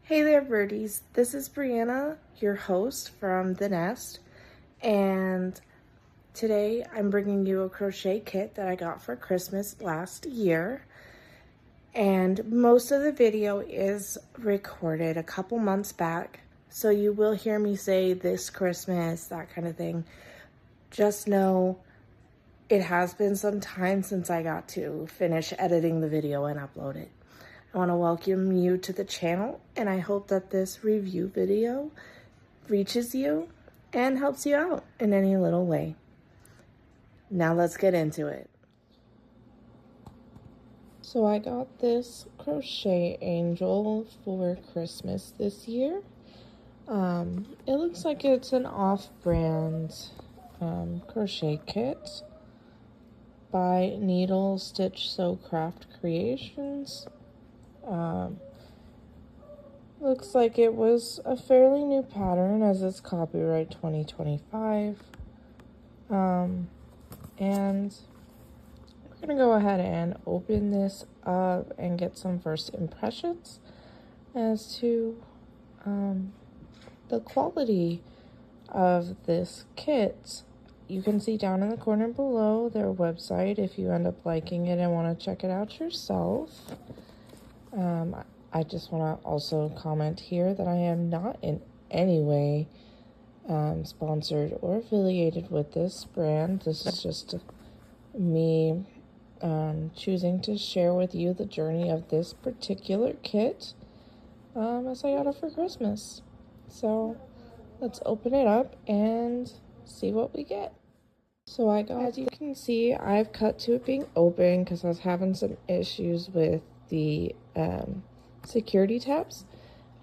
Hey there, birdies. This is Brianna, your host from The Nest, and today I'm bringing you a crochet kit that I got for Christmas last year. And most of the video is recorded a couple months back, so you will hear me say this Christmas, that kind of thing. Just know it has been some time since I got to finish editing the video and upload it. I want to welcome you to the channel, and I hope that this review video reaches you and helps you out in any little way. Now let's get into it. So I got this crochet angel for Christmas this year. It looks like it's an off-brand crochet kit by Needle Stitch Sew Craft Creations. Looks like it was a fairly new pattern as it's copyright 2025. And we're gonna go ahead and open this up and get some first impressions as to the quality of this kit. You can see down in the corner below their website if you end up liking it and want to check it out yourself. I just want to also comment here that I am not in any way sponsored or affiliated with this brand. This is just me choosing to share with you the journey of this particular kit as I got it for Christmas. So let's open it up and see what we get. So as you can see, I've cut to it being open because I was having some issues with the security tabs.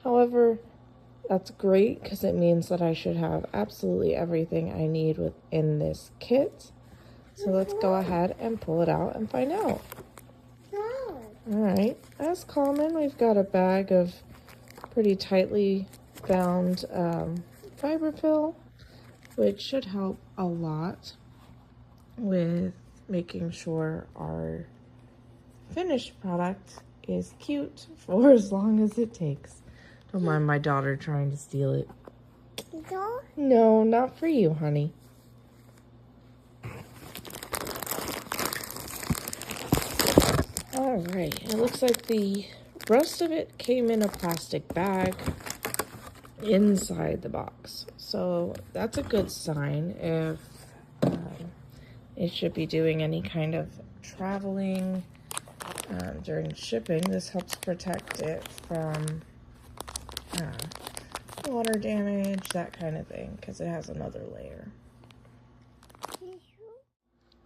However, that's great because it means that I should have absolutely everything I need within this kit. So let's go ahead and pull it out and find out. Alright, as common, we've got a bag of pretty tightly bound fiberfill, which should help a lot with making sure our finished product is cute for as long as it takes. Don't mind my daughter trying to steal it. No, not for you, honey. Alright, it looks like the rest of it came in a plastic bag inside the box. So that's a good sign if it should be doing any kind of traveling during shipping. This helps protect it from water damage, that kind of thing, because it has another layer.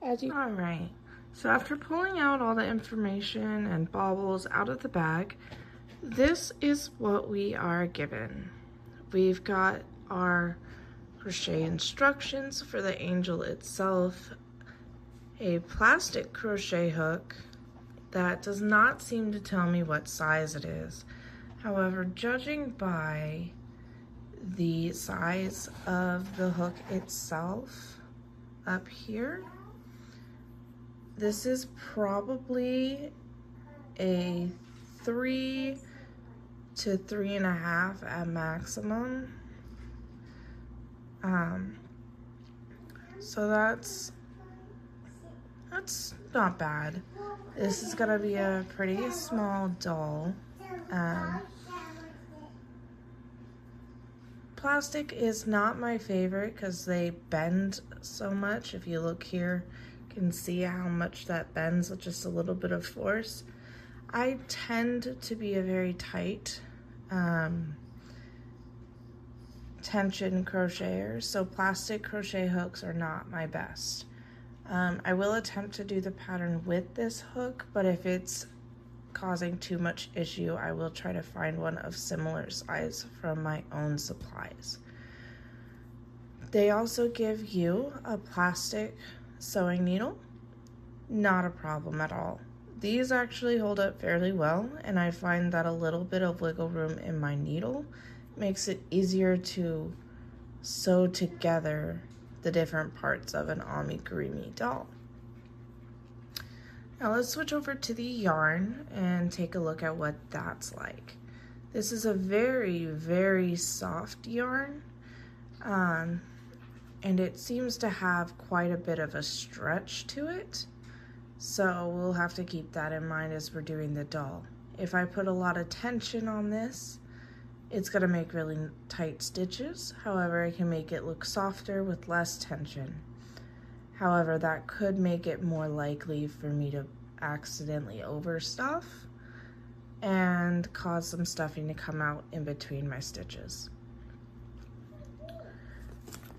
Alright, so after pulling out all the information and baubles out of the bag, this is what we are given. We've got our crochet instructions for the angel itself, a plastic crochet hook that does not seem to tell me what size it is. However, judging by the size of the hook itself up here, this is probably a 3 to 3.5 at maximum. So that's not bad. This is gonna be a pretty small doll. Plastic is not my favorite because they bend so much. If you look here, you can see how much that bends with just a little bit of force. I tend to be a very tight tension crocheter, so plastic crochet hooks are not my best. I will attempt to do the pattern with this hook, but if it's causing too much issue, I will try to find one of similar size from my own supplies. They also give you a plastic sewing needle. Not a problem at all. These actually hold up fairly well, and I find that a little bit of wiggle room in my needle makes it easier to sew together the different parts of an amigurumi doll. Now let's switch over to the yarn and take a look at what that's like. This is a very, very soft yarn, and it seems to have quite a bit of a stretch to it. So we'll have to keep that in mind as we're doing the doll. If I put a lot of tension on this, it's gonna make really tight stitches. However, I can make it look softer with less tension. However, that could make it more likely for me to accidentally overstuff and cause some stuffing to come out in between my stitches.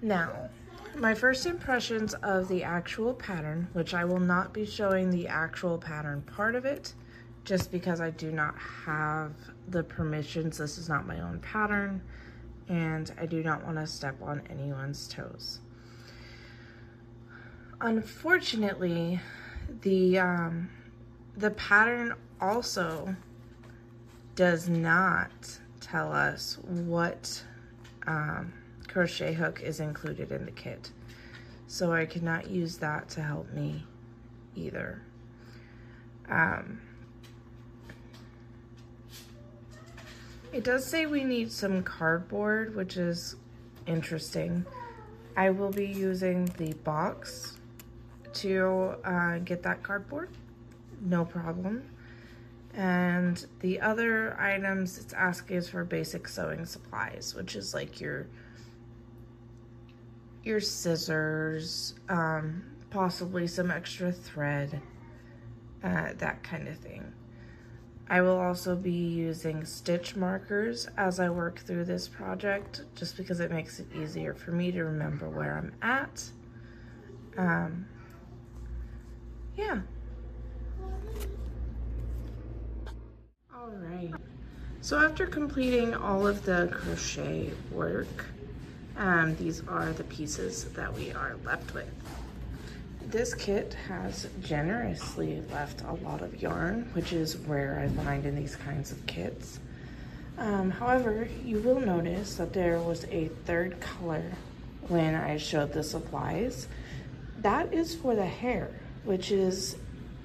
Now, my first impressions of the actual pattern, which I will not be showing the actual pattern part of it, just because I do not have the permissions. This is not my own pattern, and I do not want to step on anyone's toes. Unfortunately, the pattern also does not tell us what crochet hook is included in the kit, so I cannot use that to help me either. It does say we need some cardboard, which is interesting. I will be using the box to get that cardboard, no problem. And the other items it's asking is for basic sewing supplies, which is like your scissors, possibly some extra thread, that kind of thing. I will also be using stitch markers as I work through this project, just because it makes it easier for me to remember where I'm at. Yeah. All right. So after completing all of the crochet work, these are the pieces that we are left with. This kit has generously left a lot of yarn, which is rare I find in these kinds of kits. However, you will notice that there was a third color when I showed the supplies. That is for the hair, which is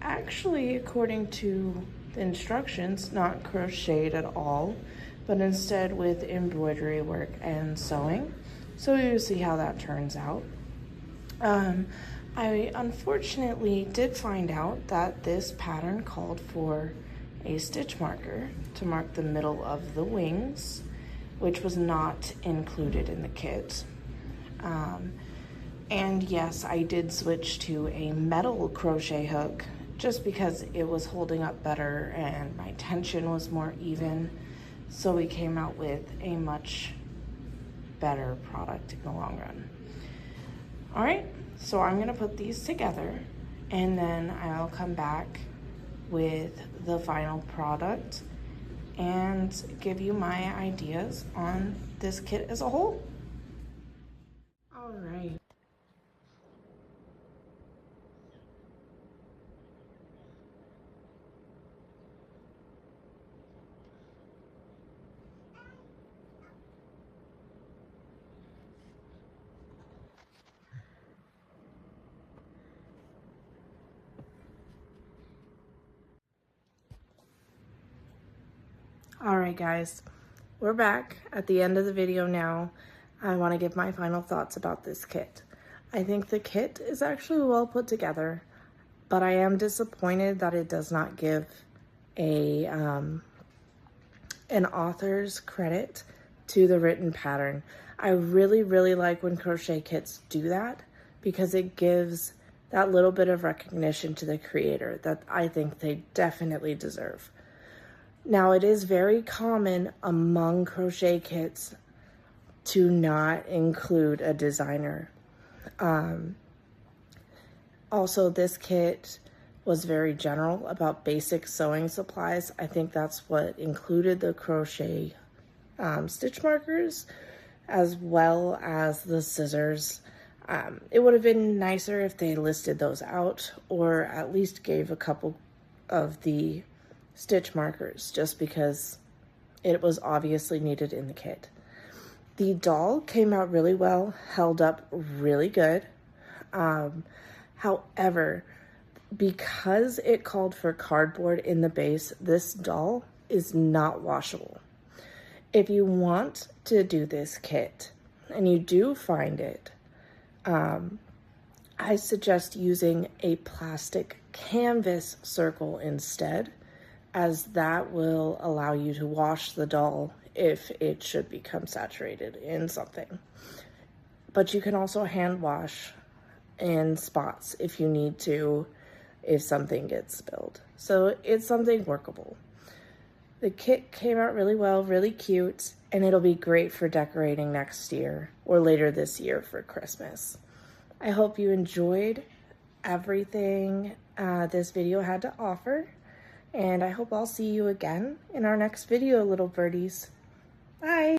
actually, according to the instructions, not crocheted at all, but instead with embroidery work and sewing. So you'll see how that turns out. I unfortunately did find out that this pattern called for a stitch marker to mark the middle of the wings, which was not included in the kit. And yes, I did switch to a metal crochet hook just because it was holding up better and my tension was more even. So we came out with a much better product in the long run. All right, so I'm gonna put these together and then I'll come back with the final product and give you my ideas on this kit as a whole. All right. All right, guys, we're back at the end of the video now. I want to give my final thoughts about this kit. I think the kit is actually well put together, but I am disappointed that it does not give an author's credit to the written pattern. I really, really like when crochet kits do that because it gives that little bit of recognition to the creator that I think they definitely deserve. Now, it is very common among crochet kits to not include a designer. Also, this kit was very general about basic sewing supplies. I think that's what included the crochet stitch markers as well as the scissors. It would have been nicer if they listed those out or at least gave a couple of the stitch markers just because it was obviously needed in the kit. The doll came out really well, held up really good. However, because it called for cardboard in the base, this doll is not washable. If you want to do this kit and you do find it, I suggest using a plastic canvas circle instead, as that will allow you to wash the doll if it should become saturated in something. But you can also hand wash in spots if you need to, if something gets spilled. So it's something workable. The kit came out really well, really cute, and it'll be great for decorating next year or later this year for Christmas. I hope you enjoyed everything this video had to offer, and I hope I'll see you again in our next video, little birdies. Bye!